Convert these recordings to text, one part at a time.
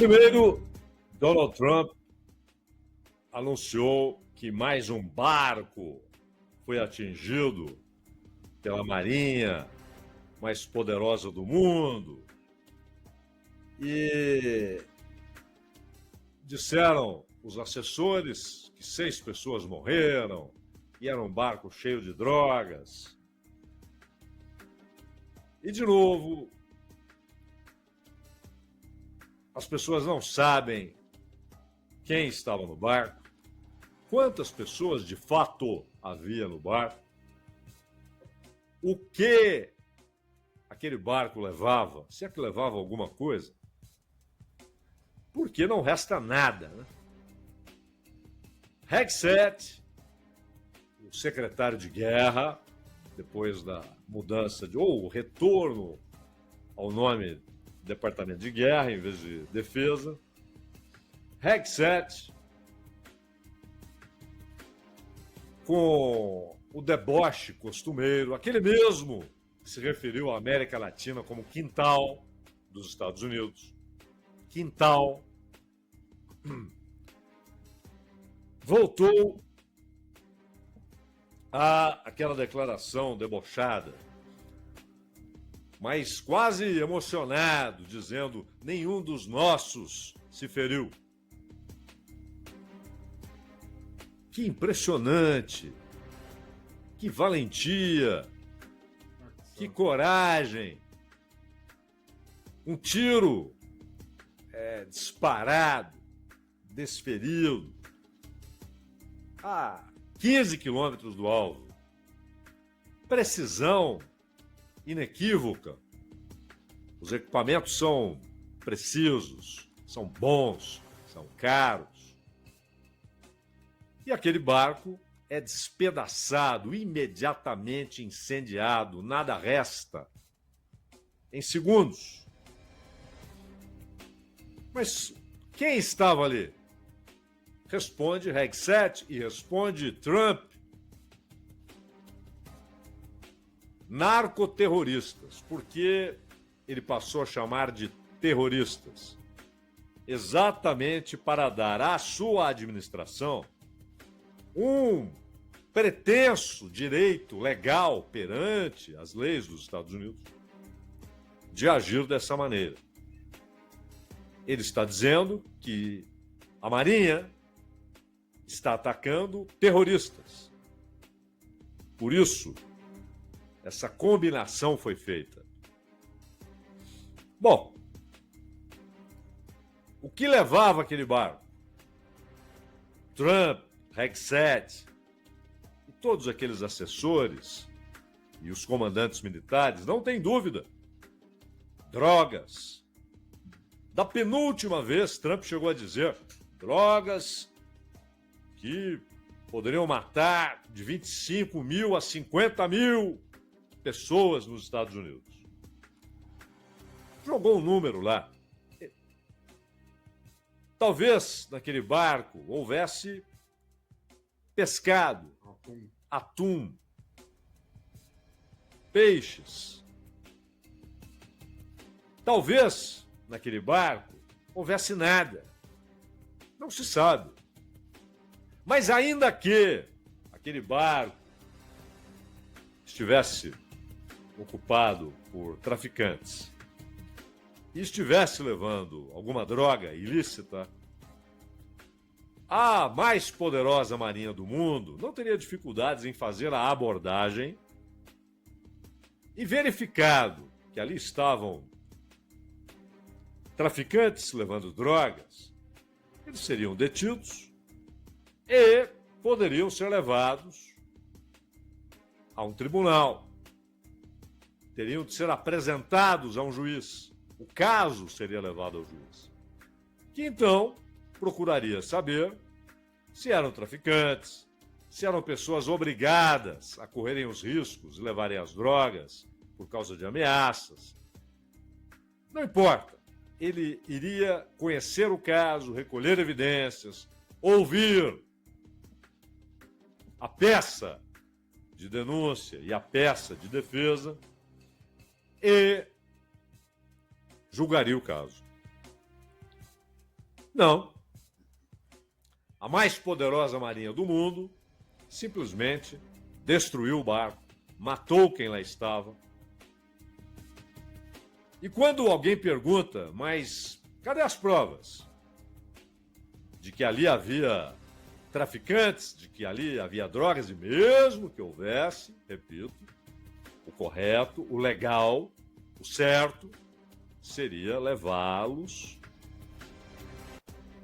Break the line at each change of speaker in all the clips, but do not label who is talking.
Primeiro, Donald Trump anunciou que mais um barco foi atingido pela marinha mais poderosa do mundo. E disseram os assessores que 6 pessoas morreram e era um barco cheio de drogas. E, de novo, as pessoas não sabem quem estava no barco, quantas pessoas de fato havia no barco, o que aquele barco levava, se é que levava alguma coisa, porque não resta nada, né? Hegseth, o secretário de guerra, depois da mudança ou o retorno ao nome Departamento de Guerra em vez de Defesa, Hegseth, com o deboche costumeiro, aquele mesmo que se referiu à América Latina como quintal dos Estados Unidos, quintal, voltou àquela declaração debochada, mas quase emocionado, dizendo: nenhum dos nossos se feriu. Que impressionante, que valentia, que coragem. Um tiro disparado, desferido, a 15 quilômetros do alvo. Precisão inequívoca. Os equipamentos são precisos, são bons, são caros. E aquele barco é despedaçado, imediatamente incendiado, nada resta. Em segundos. Mas quem estava ali? Responde Hegseth e responde Trump. Narcoterroristas, porque ele passou a chamar de terroristas, exatamente para dar à sua administração um pretenso direito legal perante as leis dos Estados Unidos de agir dessa maneira. Ele está dizendo que a Marinha está atacando terroristas. Por isso, essa combinação foi feita. Bom, o que levava aquele barco? Trump, Hegseth e todos aqueles assessores e os comandantes militares, não tem dúvida. Drogas. Da penúltima vez, Trump chegou a dizer drogas que poderiam matar de 25 mil a 50 mil pessoas nos Estados Unidos. Jogou um número lá. Talvez naquele barco houvesse pescado, atum, peixes. Talvez naquele barco houvesse nada. Não se sabe. Mas ainda que aquele barco estivesse ocupado por traficantes e estivesse levando alguma droga ilícita, a mais poderosa marinha do mundo não teria dificuldades em fazer a abordagem e, verificado que ali estavam traficantes levando drogas, eles seriam detidos e poderiam ser levados a um tribunal. Teriam de ser apresentados a um juiz. O caso seria levado ao juiz, que então procuraria saber se eram traficantes, se eram pessoas obrigadas a correrem os riscos de levarem as drogas por causa de ameaças. Não importa. Ele iria conhecer o caso, recolher evidências, ouvir a peça de denúncia e a peça de defesa e julgaria o caso. Não. A mais poderosa marinha do mundo simplesmente destruiu o barco, matou quem lá estava. E quando alguém pergunta, mas cadê as provas de que ali havia traficantes, de que ali havia drogas, e mesmo que houvesse, repito, o correto, o legal, o certo, seria levá-los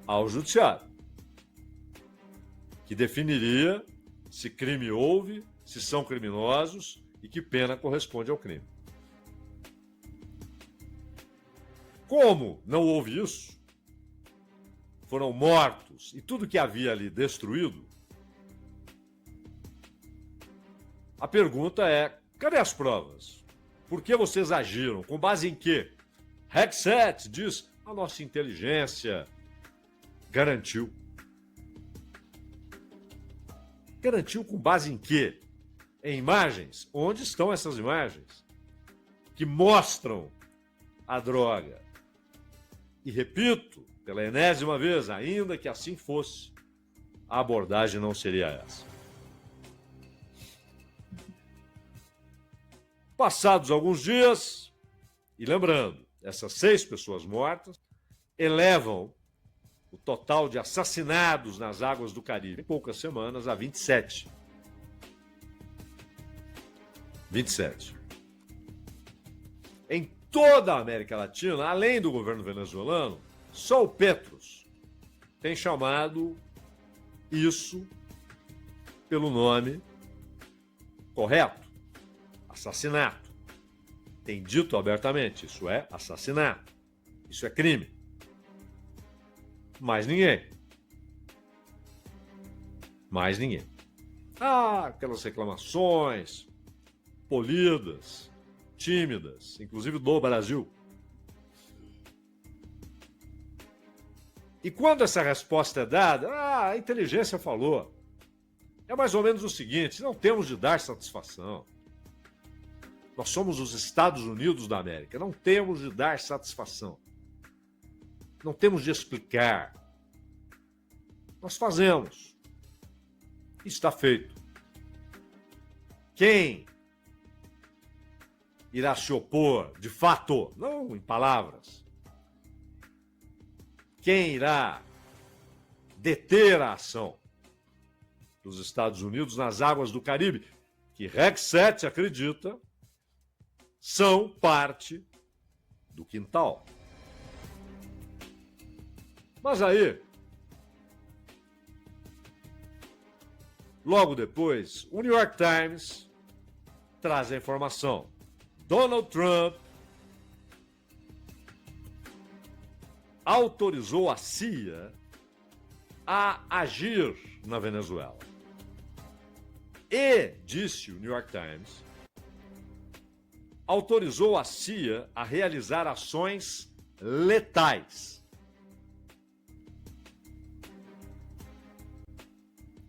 ao judiciário, que definiria se crime houve, se são criminosos e que pena corresponde ao crime. Como não houve isso, foram mortos e tudo que havia ali destruído, a pergunta é, cadê as provas? Por que vocês agiram? Com base em quê? Hegseth diz, a nossa inteligência garantiu. Garantiu com base em quê? Em imagens? Onde estão essas imagens? Que mostram a droga. E repito, pela enésima vez, ainda que assim fosse, a abordagem não seria essa. Passados alguns dias, e lembrando, essas 6 pessoas mortas elevam o total de assassinados nas águas do Caribe em poucas semanas a 27. 27. Em toda a América Latina, além do governo venezuelano, só o Petros tem chamado isso pelo nome correto: assassinato. Tem dito abertamente, isso é assassinato, isso é crime. Mais ninguém. Mais ninguém. Aquelas reclamações polidas, tímidas, inclusive do Brasil. E quando essa resposta é dada, a inteligência falou. É mais ou menos o seguinte, não temos de dar satisfação. Nós somos os Estados Unidos da América, não temos de dar satisfação. Não temos de explicar. Nós fazemos. Está feito. Quem irá se opor, de fato, não em palavras? Quem irá deter a ação dos Estados Unidos nas águas do Caribe, que Hegseth acredita são parte do quintal? Mas aí, logo depois, o New York Times traz a informação. Donald Trump autorizou a CIA a agir na Venezuela. E, disse o New York Times, autorizou a CIA a realizar ações letais.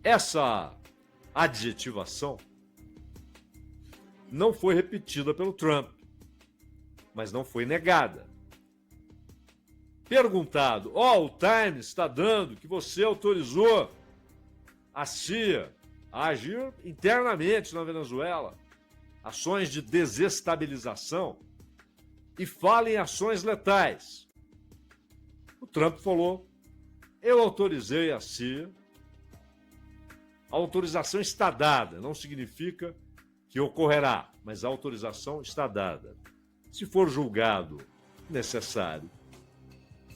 Essa adjetivação não foi repetida pelo Trump, mas não foi negada. Perguntado, o Times está dando que você autorizou a CIA a agir internamente na Venezuela, ações de desestabilização, e fala em ações letais. O Trump falou, eu autorizei a CIA, a autorização está dada, não significa que ocorrerá, mas a autorização está dada. Se for julgado necessário,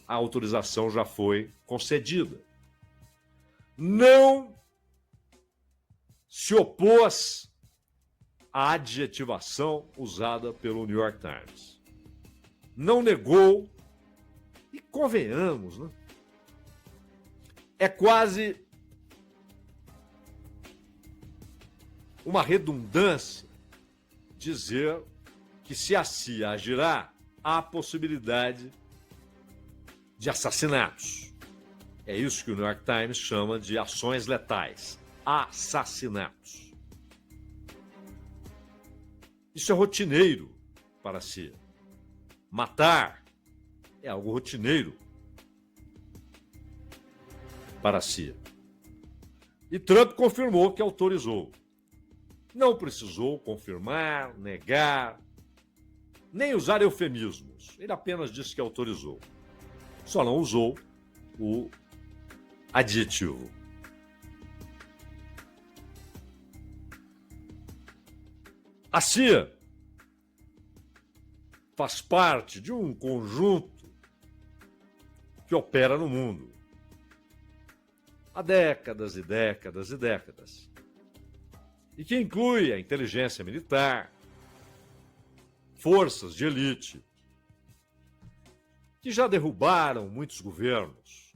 a autorização já foi concedida. Não se opôs à adjetivação usada pelo New York Times. Não negou, e convenhamos, né? É quase uma redundância dizer que se a CIA agirá, há possibilidade de assassinatos. É isso que o New York Times chama de ações letais. Assassinatos. Isso é rotineiro para a CIA. Matar é algo rotineiro. para a CIA. E Trump confirmou que autorizou. Não precisou confirmar, negar, nem usar eufemismos. Ele apenas disse que autorizou. Só não usou o adjetivo. A CIA faz parte de um conjunto que opera no mundo há décadas e décadas e décadas, e que inclui a inteligência militar, forças de elite, que já derrubaram muitos governos.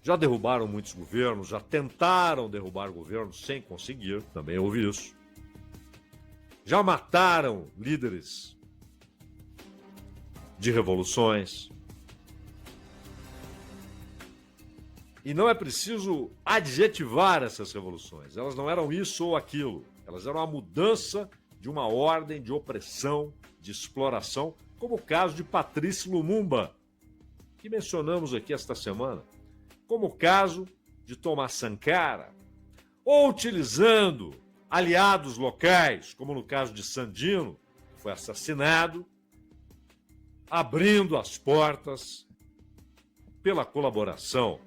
Já derrubaram muitos governos, já tentaram derrubar governos sem conseguir, também houve isso. Já mataram líderes de revoluções. E não é preciso adjetivar essas revoluções. Elas não eram isso ou aquilo. Elas eram a mudança de uma ordem de opressão, de exploração, como o caso de Patrice Lumumba, que mencionamos aqui esta semana, como o caso de Thomas Sankara, ou utilizando aliados locais, como no caso de Sandino, que foi assassinado, abrindo as portas pela colaboração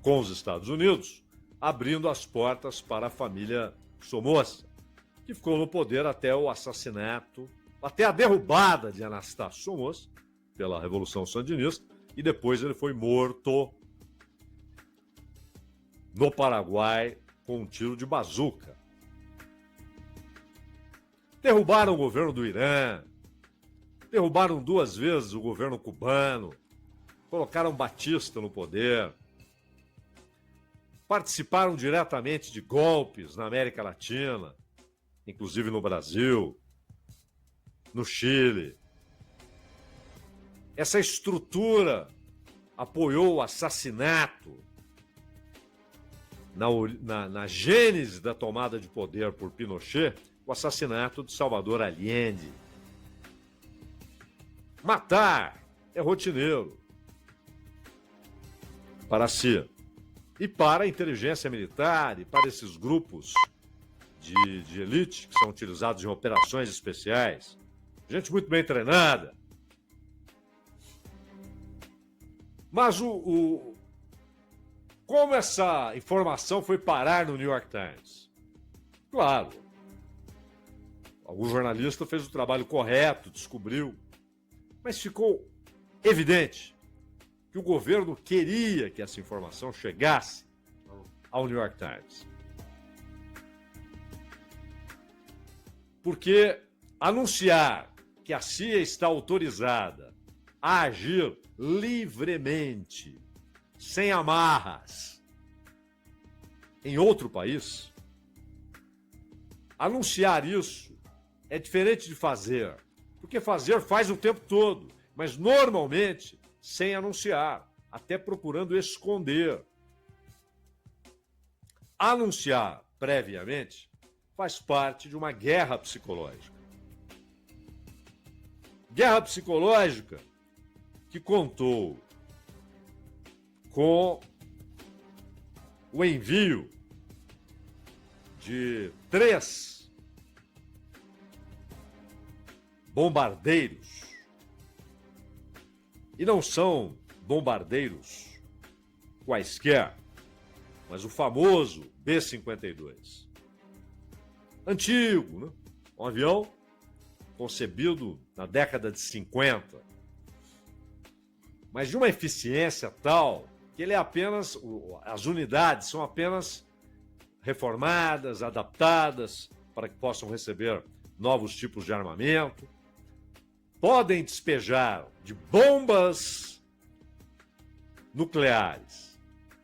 com os Estados Unidos, abrindo as portas para a família Somoza, que ficou no poder até o assassinato, até a derrubada de Anastácio Somoza pela Revolução Sandinista, e depois ele foi morto no Paraguai com um tiro de bazuca. Derrubaram o governo do Irã, derrubaram 2 vezes o governo cubano, colocaram Batista no poder, participaram diretamente de golpes na América Latina, inclusive no Brasil, no Chile. Essa estrutura apoiou o assassinato na gênese da tomada de poder por Pinochet, o assassinato de Salvador Allende. Matar é rotineiro para a CIA e para a inteligência militar e para esses grupos de elite que são utilizados em operações especiais. Gente muito bem treinada. Mas como essa informação foi parar no New York Times? Claro, algum jornalista fez o trabalho correto, descobriu, mas ficou evidente que o governo queria que essa informação chegasse ao New York Times. Porque anunciar que a CIA está autorizada a agir livremente, sem amarras, em outro país, anunciar isso é diferente de fazer. Porque fazer faz o tempo todo, mas normalmente sem anunciar, até procurando esconder. Anunciar previamente faz parte de uma guerra psicológica. Guerra psicológica que contou com o envio de 3 bombardeiros. E não são bombardeiros quaisquer, mas o famoso B-52. Antigo, né? Um avião concebido na década de 50, mas de uma eficiência tal que ele é apenas, as unidades são apenas reformadas, adaptadas para que possam receber novos tipos de armamento, podem despejar de bombas nucleares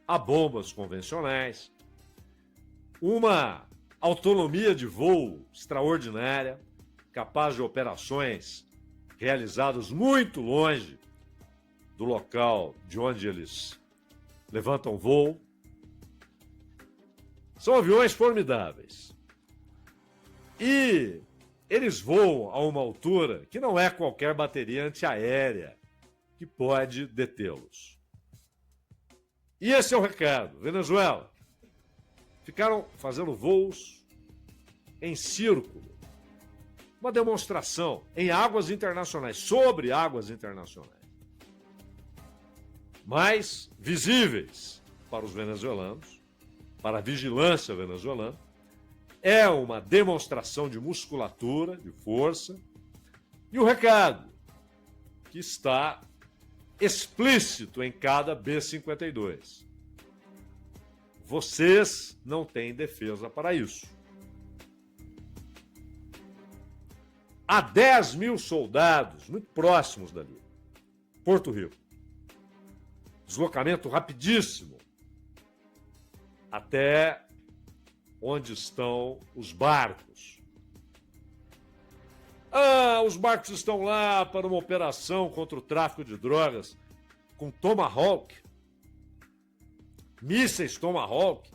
a bombas convencionais, uma autonomia de voo extraordinária, capaz de operações realizadas muito longe do local de onde eles levantam voo. São aviões formidáveis. E eles voam a uma altura que não é qualquer bateria antiaérea que pode detê-los. E esse é o recado. Venezuela, ficaram fazendo voos em círculo. Uma demonstração em águas internacionais, sobre águas internacionais. Mais visíveis para os venezuelanos, para a vigilância venezuelana. É uma demonstração de musculatura, de força. E o recado, que está explícito em cada B-52. Vocês não têm defesa para isso. Há 10 mil soldados muito próximos dali. Porto Rico. Deslocamento rapidíssimo até onde estão os barcos. Os barcos estão lá para uma operação contra o tráfico de drogas com Tomahawk, mísseis Tomahawk,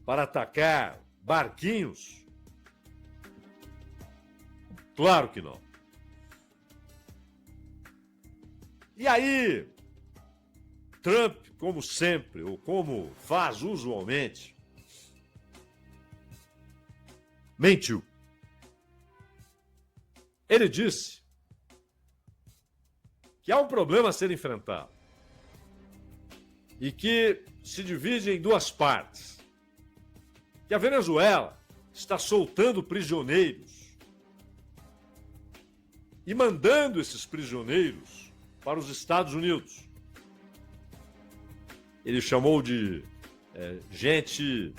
para atacar barquinhos. Claro que não. E aí, Trump, como sempre, ou como faz usualmente, mentiu. Ele disse que há um problema a ser enfrentado e que se divide em duas partes. Que a Venezuela está soltando prisioneiros e mandando esses prisioneiros para os Estados Unidos. Ele chamou de gente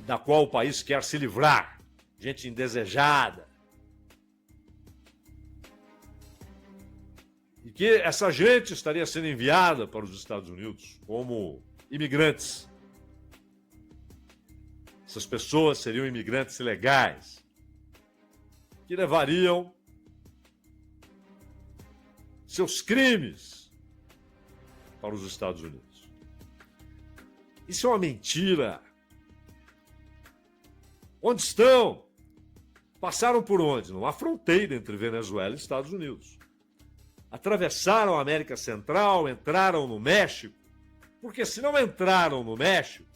da qual o país quer se livrar, gente indesejada. E que essa gente estaria sendo enviada para os Estados Unidos como imigrantes. Essas pessoas seriam imigrantes ilegais, que levariam seus crimes para os Estados Unidos. Isso é uma mentira. Onde estão? Passaram por onde? Numa fronteira entre Venezuela e Estados Unidos. Atravessaram a América Central, entraram no México, porque se não entraram no México,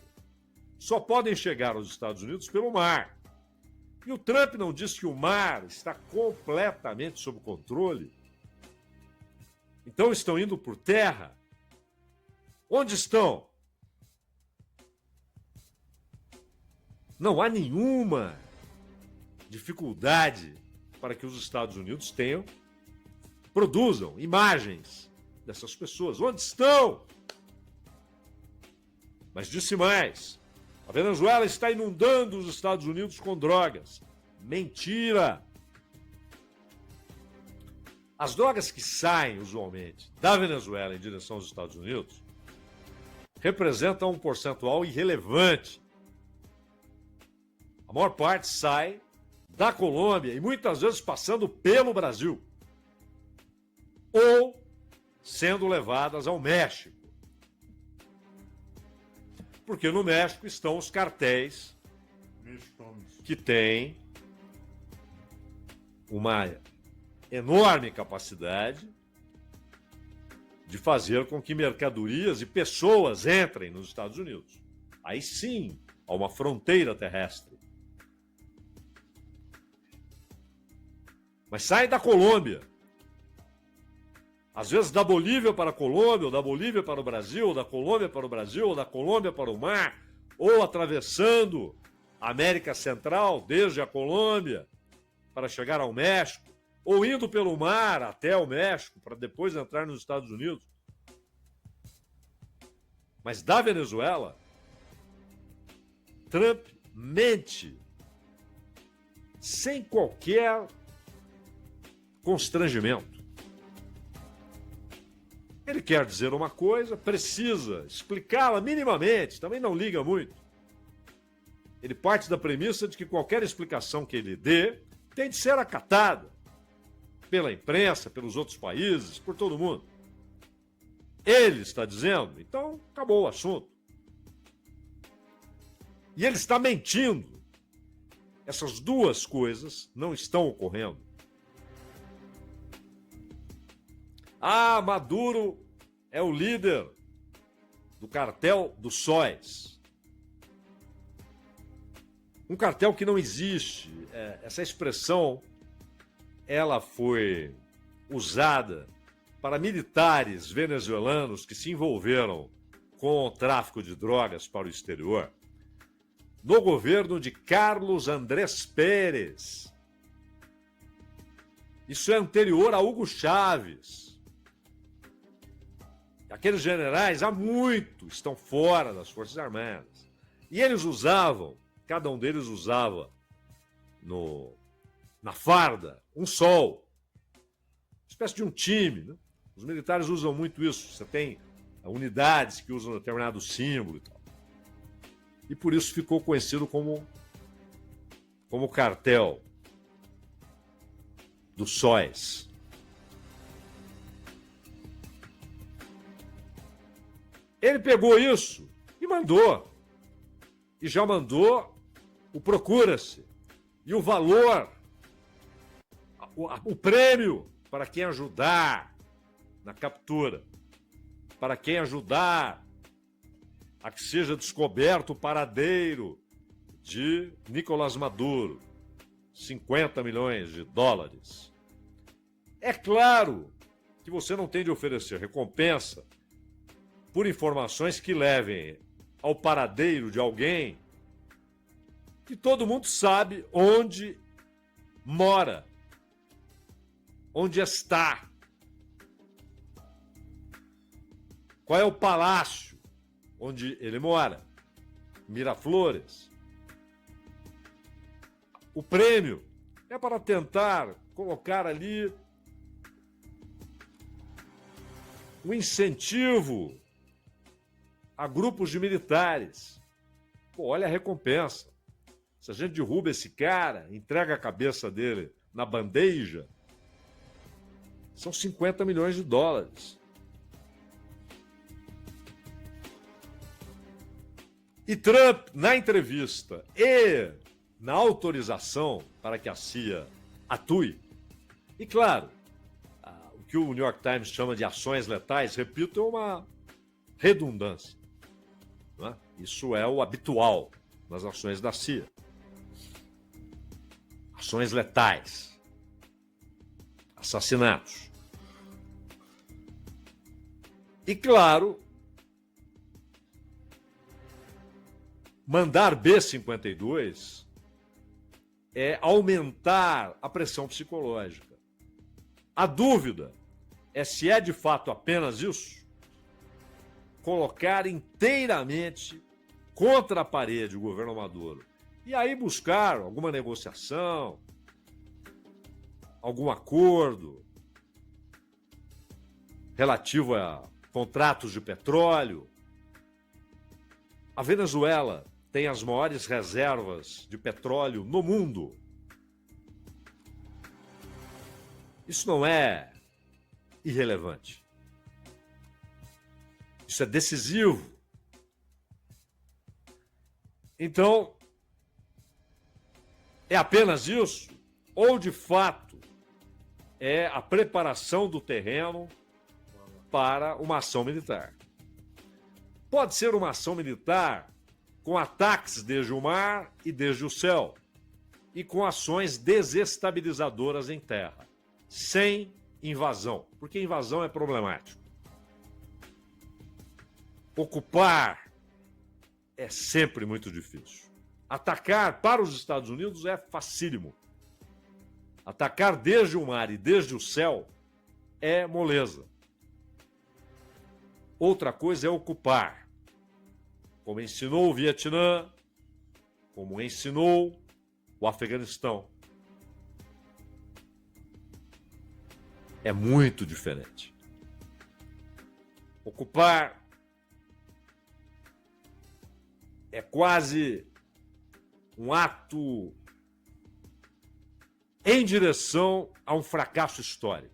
só podem chegar aos Estados Unidos pelo mar. E o Trump não diz que o mar está completamente sob controle? Então estão indo por terra? Onde estão? Não há nenhuma dificuldade para que os Estados Unidos produzam imagens dessas pessoas. Onde estão? Mas disse mais. A Venezuela está inundando os Estados Unidos com drogas. Mentira! As drogas que saem, usualmente, da Venezuela em direção aos Estados Unidos representam um percentual irrelevante. A maior parte sai da Colômbia e muitas vezes passando pelo Brasil ou sendo levadas ao México. Porque no México estão os cartéis que têm uma enorme capacidade de fazer com que mercadorias e pessoas entrem nos Estados Unidos. Aí sim, há uma fronteira terrestre. Mas saem da Colômbia. Às vezes da Bolívia para a Colômbia, ou da Bolívia para o Brasil, ou da Colômbia para o Brasil, ou da Colômbia para o mar, ou atravessando a América Central, desde a Colômbia, para chegar ao México, ou indo pelo mar até o México, para depois entrar nos Estados Unidos. Mas da Venezuela, Trump mente sem qualquer constrangimento. Ele quer dizer uma coisa, precisa explicá-la minimamente, também não liga muito. Ele parte da premissa de que qualquer explicação que ele dê tem de ser acatada pela imprensa, pelos outros países, por todo mundo. Ele está dizendo, então acabou o assunto. E ele está mentindo. Essas duas coisas não estão ocorrendo. Ah, Maduro é o líder do cartel dos sóis. Um cartel que não existe. Essa expressão, ela foi usada para militares venezuelanos que se envolveram com o tráfico de drogas para o exterior no governo de Carlos Andrés Pérez. Isso é anterior a Hugo Chávez. Aqueles generais há muito estão fora das Forças Armadas. E eles usavam, cada um deles usava na farda um sol. Uma espécie de um time, né? Os militares usam muito isso. Você tem unidades que usam determinado símbolo e tal. E por isso ficou conhecido como cartel dos sóis. Ele pegou isso e mandou. E já mandou o procura-se. E o valor, o prêmio para quem ajudar na captura, para quem ajudar a que seja descoberto o paradeiro de Nicolás Maduro, 50 milhões de dólares. É claro que você não tem de oferecer recompensa por informações que levem ao paradeiro de alguém que todo mundo sabe onde mora, onde está, qual é o palácio onde ele mora, Miraflores. O prêmio é para tentar colocar ali um incentivo a grupos de militares. Pô, olha a recompensa. Se a gente derruba esse cara, entrega a cabeça dele na bandeja, são 50 milhões de dólares. E Trump, na entrevista e na autorização para que a CIA atue, e claro, o que o New York Times chama de ações letais, repito, é uma redundância. Não é? Isso é o habitual nas ações da CIA. Ações letais. Assassinatos. E claro, mandar B-52 é aumentar a pressão psicológica. A dúvida é se é de fato apenas isso, colocar inteiramente contra a parede o governo Maduro e aí buscar alguma negociação, algum acordo relativo a contratos de petróleo. A Venezuela tem as maiores reservas de petróleo no mundo. Isso não é irrelevante. Isso é decisivo. Então, é apenas isso? Ou, de fato, é a preparação do terreno para uma ação militar? Pode ser uma ação militar com ataques desde o mar e desde o céu, e com ações desestabilizadoras em terra, sem invasão, porque invasão é problemático. Ocupar é sempre muito difícil. Atacar para os Estados Unidos é facílimo. Atacar desde o mar e desde o céu é moleza. Outra coisa é ocupar, como ensinou o Vietnã, como ensinou o Afeganistão. É muito diferente. Ocupar é quase um ato em direção a um fracasso histórico.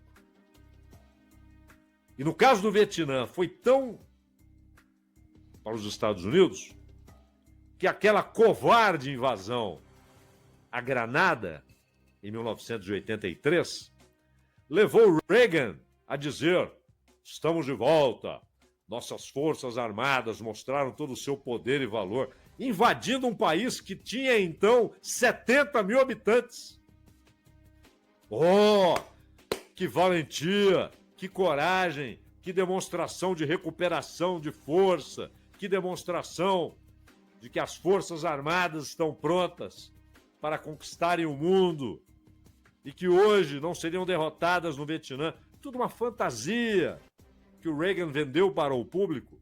E no caso do Vietnã, foi tão para os Estados Unidos que aquela covarde invasão à Granada, em 1983, levou Reagan a dizer: estamos de volta, nossas forças armadas mostraram todo o seu poder e valor, invadindo um país que tinha então 70 mil habitantes. Oh, que valentia, que coragem, que demonstração de recuperação de força, que demonstração de que as forças armadas estão prontas para conquistarem o mundo e que hoje não seriam derrotadas no Vietnã. Tudo uma fantasia que o Reagan vendeu para o público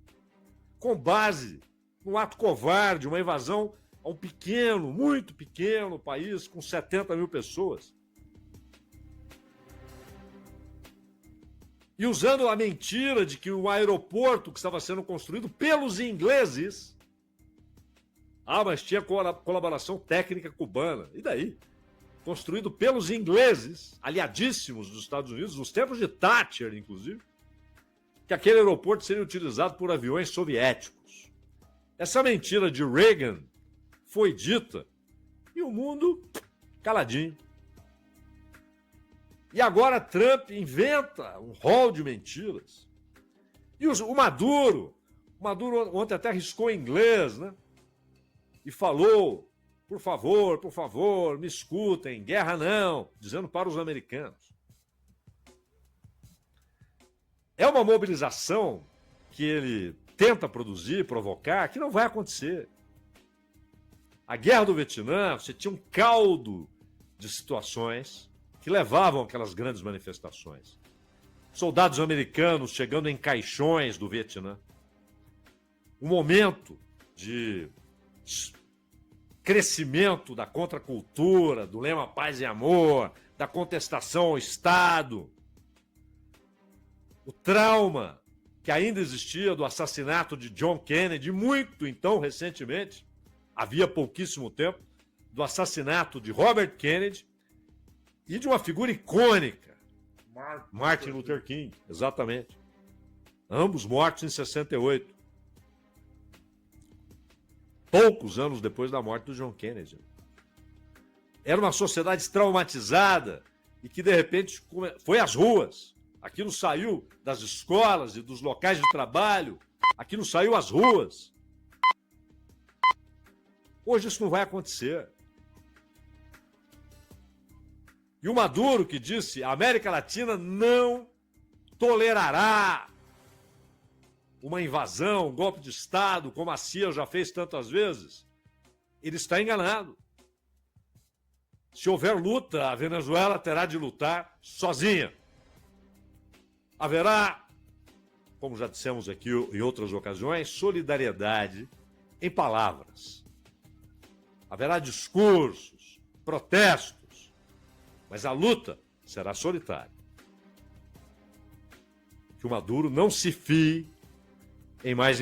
com base num ato covarde, uma invasão a um pequeno, muito pequeno país com 70 mil pessoas. E usando a mentira de que um aeroporto que estava sendo construído pelos ingleses, mas tinha colaboração técnica cubana. E daí? Construído pelos ingleses, aliadíssimos dos Estados Unidos, nos tempos de Thatcher, inclusive, que aquele aeroporto seria utilizado por aviões soviéticos. Essa mentira de Reagan foi dita e o mundo caladinho. E agora Trump inventa um rol de mentiras. E o Maduro ontem até arriscou em inglês, né? E falou: por favor, me escutem, guerra não, dizendo para os americanos. É uma mobilização que ele tenta produzir, provocar, que não vai acontecer. A guerra do Vietnã, você tinha um caldo de situações que levavam aquelas grandes manifestações. Soldados americanos chegando em caixões do Vietnã. Um momento de crescimento da contracultura, do lema paz e amor, da contestação ao Estado. O trauma que ainda existia do assassinato de John Kennedy, muito então recentemente, havia pouquíssimo tempo, do assassinato de Robert Kennedy e de uma figura icônica, Martin Luther King, exatamente. Ambos mortos em 68. Poucos anos depois da morte do John Kennedy. Era uma sociedade traumatizada e que, de repente, foi às ruas. Aquilo saiu das escolas e dos locais de trabalho. Aquilo saiu às ruas. Hoje isso não vai acontecer. E o Maduro que disse: a América Latina não tolerará uma invasão, um golpe de Estado, como a CIA já fez tantas vezes, ele está enganado. Se houver luta, a Venezuela terá de lutar sozinha. Haverá, como já dissemos aqui em outras ocasiões, solidariedade em palavras. Haverá discursos, protestos, mas a luta será solitária. Que o Maduro não se fie em mais